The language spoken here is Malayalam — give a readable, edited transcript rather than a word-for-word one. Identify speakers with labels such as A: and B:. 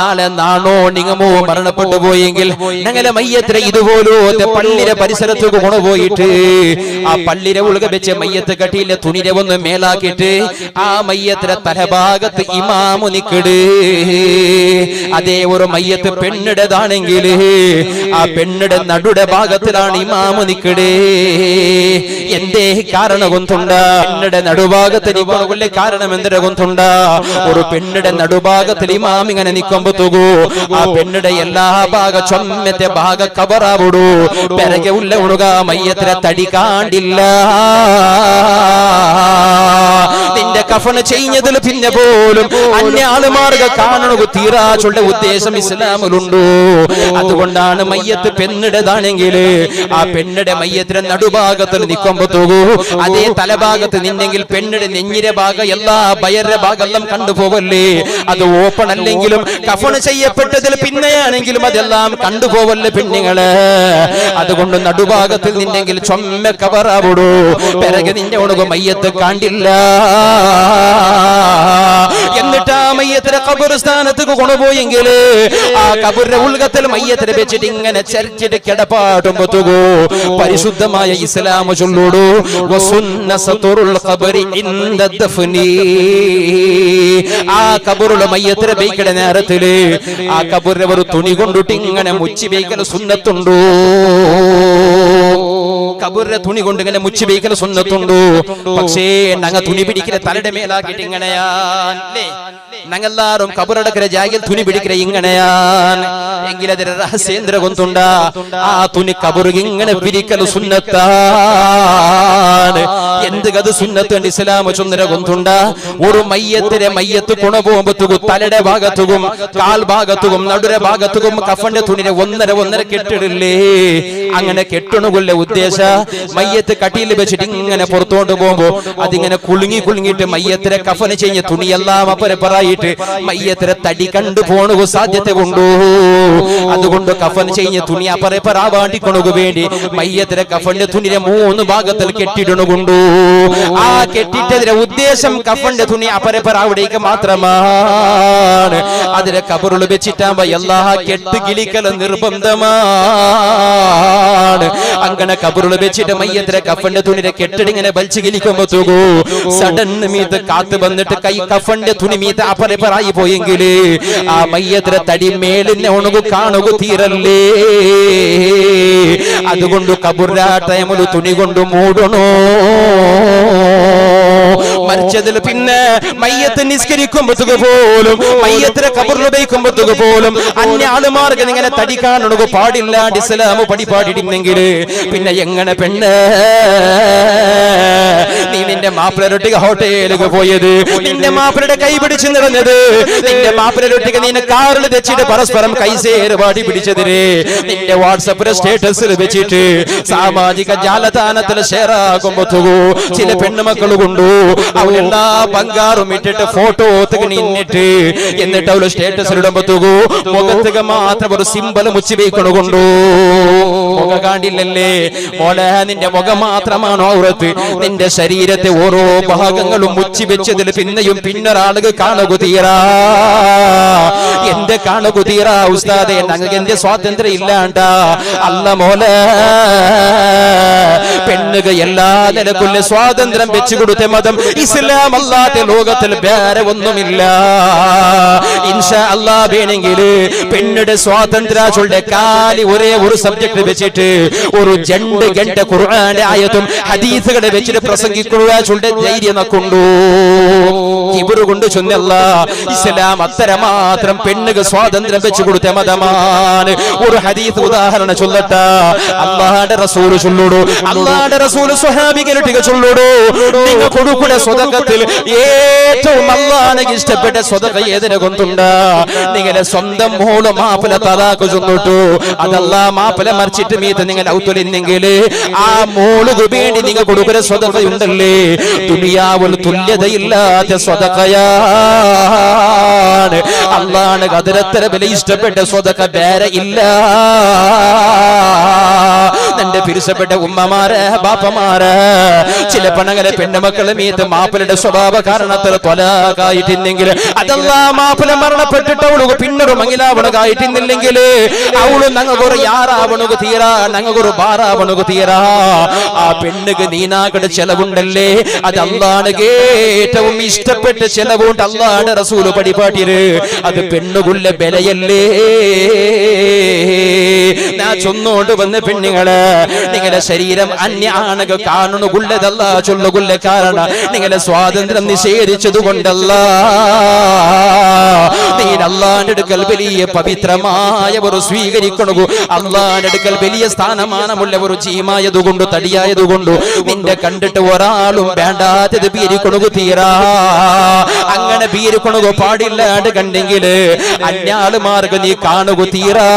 A: നാളെ നാണോ നിങ്ങമോ മരണപ്പെട്ടു പോയെങ്കിൽ ഞങ്ങളെ മയ്യത്തിനെ ഇതുപോലത്തെ പള്ളിയുടെ പരിസരത്തേക്ക് കൊണ്ടുപോയിട്ട് ആ പള്ളിയുടെ ഉൾക വെച്ച് മയ്യത്ത് കട്ടിയിലെ തുണിരെ ഒന്ന് മേലാക്കിയിട്ട് ആ മയ്യത്തിലെ തലഭാഗത്ത് ഇമാമു നിക്കട്. അതേ ഒരു മയ്യത്ത് പെണ്ണിടേതാണെങ്കിൽ ആ പെണ്ണിടെ നടുടെ ഭാഗത്തിലാണ് ഇമാമു നിക്കട്. എന്തേ കാരണം കൊണ്ടുണ്ട പെണ്ണിടെ നടുഭാഗത്ത് നിൽക്കുന്ന കാരണം എന്തിനെ കൊണ്ടുണ്ട ഒരു പെണ്ണിടെ നടുഭാഗത്തിൽ ഇമാം ഇങ്ങനെ നിൽക്കുമ്പോ തൂകൂ ആ പെണ്ണിടെ എല്ലാ ഭാഗ ചൊമ്മത്തെ ഭാഗ കബറാവിടൂ. പെരകെ ഉള്ള ഉണുക മയ്യത്തിലെ തടി കാണ്ടില്ല. നിന്റെ കഫന് ചെയ്യുന്നതിൽ പിന്നെ പോലും അന്യാളുമാർക്ക് കാണണു തീരാച്ചുള്ള ഉദ്ദേശം ഇസ്ലാമിലുണ്ടോ? അതുകൊണ്ടാണ് മയ്യത്ത് പെണ്ണിടേതാണെങ്കിൽ ആ പെണ്ണിടെ മയ്യത്തിലെ നടുഭാഗത്തിൽ നിൽക്കുമ്പോ തൂകൂ അതേ തലഭാഗത്ത് നിന്നെങ്കിൽ പെണ്ണിടെ നെഞ്ഞിരെ ഭാഗം എല്ലാ ബയറിന്റെ ഭാഗമെല്ലാം കണ്ടുപോവല്ലേ. അത് ഓപ്പൺ അല്ലെങ്കിലും കഫണ് ചെയ്യപ്പെട്ടതിൽ പിന്നെയാണെങ്കിലും അതെല്ലാം കണ്ടുപോവല്ലേ പെണ്ണുങ്ങള്. അതുകൊണ്ട് നടുഭാഗത്തിൽ നിന്നെങ്കിൽ ചൊമ്മ കവറാവിടൂ. പിറകെ നിന്റെ ഉണക്ക് മയ്യത്ത് കാണ്ടില്ല. എന്നിട്ട് ആ മയ്യത്തിനെ ഖബർസ്ഥാനത്തേക്ക് കൊണ്ടുപോയെങ്കിൽ ആ ഖബറിന്റെ ഉൾഗത്തിൽ മയ്യത്തിനെ വെച്ചിട്ട് ഇങ്ങനെ ചരിച്ചിട്ട് കിടപ്പാടുമ്പോ തുകൂ പരിശുദ്ധമായ ഇസ്ലാം ചൊല്ലൂടൂ വസുന്നസതുറുൽ ഖബരി ഇൻദ ദഫ്നി. ആ ഖബറുള്ള മയ്യത്തിനെ ബൈക്കട നേരത്തില് ആ ഖബറിനെ ഒരു തുണി കൊണ്ടിട്ട് ഇങ്ങനെ മുച്ചി ബൈക്കൽ സുന്നത്തുണ്ടോ? ഖബറിനെ തുണി കൊണ്ട് ഇങ്ങനെ മുച്ചി ബൈക്കൽ സുന്നത്തുണ്ടോ? പക്ഷേ ഞങ്ങ തുണി പിടിക്കുന്ന തലയുടെ മേലാക്കിട്ട് ഇങ്ങനെയാൻ ഞങ്ങളെല്ലാരും ഖബറടക്കര ജാഗിൽ തുണി പിടിക്കുന്ന ഇങ്ങനെയാൻ എങ്കിൽ അതിന് രഹസ്യേന്ദ്ര കൊണ്ടുണ്ട. ആ തുണി ഖബറുക ഇങ്ങനെ പിരിക്കൽ സുന്നത്താണ്. എന്ത് സുന്നത്ത് ഇസ്ലാം ചൊന്നര കൊണ്ടുണ്ട. ഒരു മയ്യത്ത് കൊണ്ടുപോകുമ്പോ തലയുടെ ഭാഗത്തും കാൽ ഭാഗത്തും നടുരെ ഭാഗത്തും കഫന്റെ തുണിനെ ഒന്നര കെട്ടിടില്ലേ? അങ്ങനെ കെട്ടണുകൊള്ള ഉദ്ദേശ മയ്യത്ത് കട്ടിയിൽ വെച്ചിട്ട് ഇങ്ങനെ പുറത്തോട്ട് പോകുമ്പോ അതിങ്ങനെ കുളുങ്ങിയിട്ട് മയ്യത്തിനെ കഫന് ചെയ്യുന്ന തുണിയെല്ലാം അപ്പരപ്പറായിട്ട് മയ്യത്തിനെ തടി കണ്ടു പോണു സാധ്യത കൊണ്ടു. അതുകൊണ്ട് കഫൻ ചെയ്യുന്ന തുണി അപ്പരപ്പറാവാണ്ടിക്കൊണു വേണ്ടി മയ്യത്തിനെ കഫന്റെ തുണിനെ 3 ഭാഗത്തിൽ കെട്ടിടണുകൊണ്ടു. ആ കെട്ടിട്ടതിന്റെ ഉദ്ദേശം കഫന്റെ തുണി അപ്പരപ്പറാവിടേക്ക് മാത്രമാണ്. അതിനെ കബറുകൾ വെച്ചിട്ടാകുമ്പോ എല്ലാ കെട്ട് കിളിക്കൽ നിർബന്ധമാണ്. അങ്ങനെ കബറുകൾ വെച്ചിട്ട് മയ്യത്തിനെ കഫന്റെ തുണിനെ കെട്ടിടിങ്ങനെ വലിച്ചു കിളിക്കുമ്പോ തൂകൂ സഡന് മീത്ത് കാത്തു വന്നിട്ട് കൈ കഫന്റെ തുണി മീത്ത് അപ്പരപ്പറായി പോയെങ്കിൽ ആ മയ്യത്തിനെ തടി മേലിനെ ഉണകു കാണുക തീരല്ലേ. അതുകൊണ്ട് കബുറാട്ടയമൊരു തുണി കൊണ്ട് മൂടണോ. മരിച്ചതിൽ പിന്നെ മയ്യത്ത് നിസ്കരിക്കുമ്പോഴത്തേക്ക് പോലും മയ്യത്തിനെ കബറിൽ ഉപയോഗിക്കുമ്പോഴത്തേക്ക് പോലും അന്യാളുമാർക്ക് ഇങ്ങനെ തടി കാണുക പാടില്ല. ഇസ്ലാം പഠിപ്പാടിയിരുന്നെങ്കിൽ പിന്നെ എങ്ങനെ പെണ്ണ് നീ നിന്റെ മാപ്പിളരൊട്ടിക ഹോട്ടലിലേക്ക് പോയത്, നിന്റെ മാപ്പിളയുടെ കൈ പിടിച്ചു നിറഞ്ഞത്, നിന്റെ മാപ്പിളരൊട്ടിക നിന്നെ കാറിൽ വെച്ചിട്ട് പരസ്പരം കൈസേര് പാടി പിടിച്ചതിന് നിന്റെ വാട്സപ്പിലെ സ്റ്റേറ്റസിൽ വെച്ചിട്ട് സാമാജിക ജാലതാനത്തിൽ ഷെയർ ആകുമ്പോ ചില പെണ്ണുമക്കൾ കൊണ്ടു അവളെല്ലാ ബംഗാറും ഇട്ടിട്ട് ഫോട്ടോ നിന്നിട്ട് എന്നിട്ട് അവള് സ്റ്റേറ്റസിലിടുമ്പോ മുഖത്തുക മാത്രം ഒരു സിമ്പൽ മുച്ചി വെക്കണുകൊണ്ടു. മുഖം കാണ്ടില്ലല്ലേ മോളെ, നിന്റെ മുഖം മാത്രമാണോ ഔറത്ത്? നിന്റെ ശരീരത്തെ ഓരോ ഭാഗങ്ങളും മുച്ചി വെച്ചതിൽ പിന്നെയും പിന്നൊരാളുകൾ കാണുക തീരാ. എന്റെ കാണുക തീരാ ഉസ്താദെ, ഞങ്ങൾക്ക് എന്റെ സ്വാതന്ത്ര്യം ഇല്ലാണ്ട. അല്ല മോളെ, പെണ്ണുക എല്ലാ നിലക്കുള്ള സ്വാതന്ത്ര്യം വെച്ചു കൊടുത്ത മതം ഇസ്ലാം അല്ലാത്ത ലോകത്തിൽ വേറെ ഒന്നുമില്ല. ഇൻഷാ അല്ലാഹ് വേണമെങ്കിൽ പെണ്ണിന്റെ സ്വാതന്ത്ര്യ കാലി ഒരേ ഒരു സബ്ജക്ട് വെച്ചിട്ട് ഒരു 2 ഗണ്ട ഖുർആന്റെ ആയത്തും ഹദീസുകളെ വെച്ചിട്ട് പ്രസംഗിക്കുക ധൈര്യം കൊണ്ടു ഇവര് കൊണ്ട് ചൊന്നല്ല. ഇസ്ലാം അത്തരമാത്രം പെണ്ണുക സ്വാതന്ത്ര്യം വെച്ചു കൊടുത്ത മതമാണ്. ഒരു ഹദീസ് ഉദാഹരണം ചൊല്ലട്ട. അല്ലാഹുവിന്റെ റസൂൽ ചൊല്ലുടോ, അല്ലാഹുവിന്റെ റസൂൽ സ്വഹാബികളുടെ ചൊല്ലുടോ, നിങ്ങൾ കൊടുക്കുന്ന സ്വതക്കത്തിൽ ഏറ്റവും അല്ലാഹുവിന് ഇഷ്ടപ്പെട്ട സ്വതക്ക ഏതിനെ കൊണ്ടുണ്ട്? നിങ്ങളെ സ്വന്തം മോള് മാപ്പിള തലാഖ് ചൊല്ലിട്ടു, അതല്ല മാപ്പിള മറിച്ചിട്ട് മീത്ത് നിങ്ങൾ ഔത്തുലിന്നെങ്കിൽ ആ മോളുക്ക് വേണ്ടി നിങ്ങൾ കൊടുക്കുന്ന സ്വതക്കയുണ്ടല്ലേ, ദുനിയാവിൽ തുല്യതയില്ലാത്ത സ്വതക്കയാണ്. അള്ളാഹുവിന് അതിരത്തര വില ഇഷ്ടപ്പെട്ട സ്വതക്ക വേറെ ഇല്ല. എന്റെ പിരിച്ചപ്പെട്ട ഉമ്മമാരെ ബാപ്പമാരെ ചില പണങ്ങളെ പെണ്ണുമക്കളെ മീത്ത് മാപ്പിളുടെ സ്വഭാവ കാരണത്തിൽ തൊലാകായിട്ടില്ലെങ്കിൽ അതല്ലാ മാപ്പിള മരണപ്പെട്ടിട്ട് അവൾക്ക് പിന്നൊരു മങ്ങിലാവണകായിട്ടില്ലെങ്കിൽ അവള് ഞങ്ങൾക്കൊരു യാറാവണക്ക് തീരാ, ഞങ്ങൾക്കൊരു ബാറാവണക്ക് തീരാ. ആ പെണ്ണുക്ക് നീനാക്കടെ ചെലവുണ്ടല്ലേ, അത് അള്ളാഹുവിന് ഏറ്റവും ഇഷ്ടപ്പെട്ട ചെലവുണ്ട്. അള്ളാഹുവിന്റെ റസൂല് പടിപാട്ടിര് അത് പെണ്ണുകുള്ള ബലയല്ലേ. ഞാൻ ചൊന്നോണ്ട് വന്ന പെണ്ണുങ്ങള് നിങ്ങളുടെ ശരീരം അന്യാണക കാണുന്നുള്ളതല്ല, ചൊല്ലുകൊള്ള കാരണം നിങ്ങളുടെ സ്വാതന്ത്ര്യം നിഷേധിച്ചത് കൊണ്ടല്ല. നീ അള്ളാന്റെ അടുക്കൽ വലിയ പവിത്രമായ ഒരു സ്വീകരിക്കണു, അള്ളാന്റെ അടുക്കൽ വലിയ സ്ഥാനമാനമുള്ള ഒരു ജീമായതുകൊണ്ടു തടിയായതുകൊണ്ടു നിന്റെ കണ്ടിട്ട് ഒരാളും വേണ്ടാത്തത് ബീരിക്കൊണു തീരാ. അങ്ങനെ ബീരിക്കൊണു പാടില്ലാണ്ട് കണ്ടെങ്കിൽ അന്യാളുമാർക്ക് നീ കാണുക തീരാ.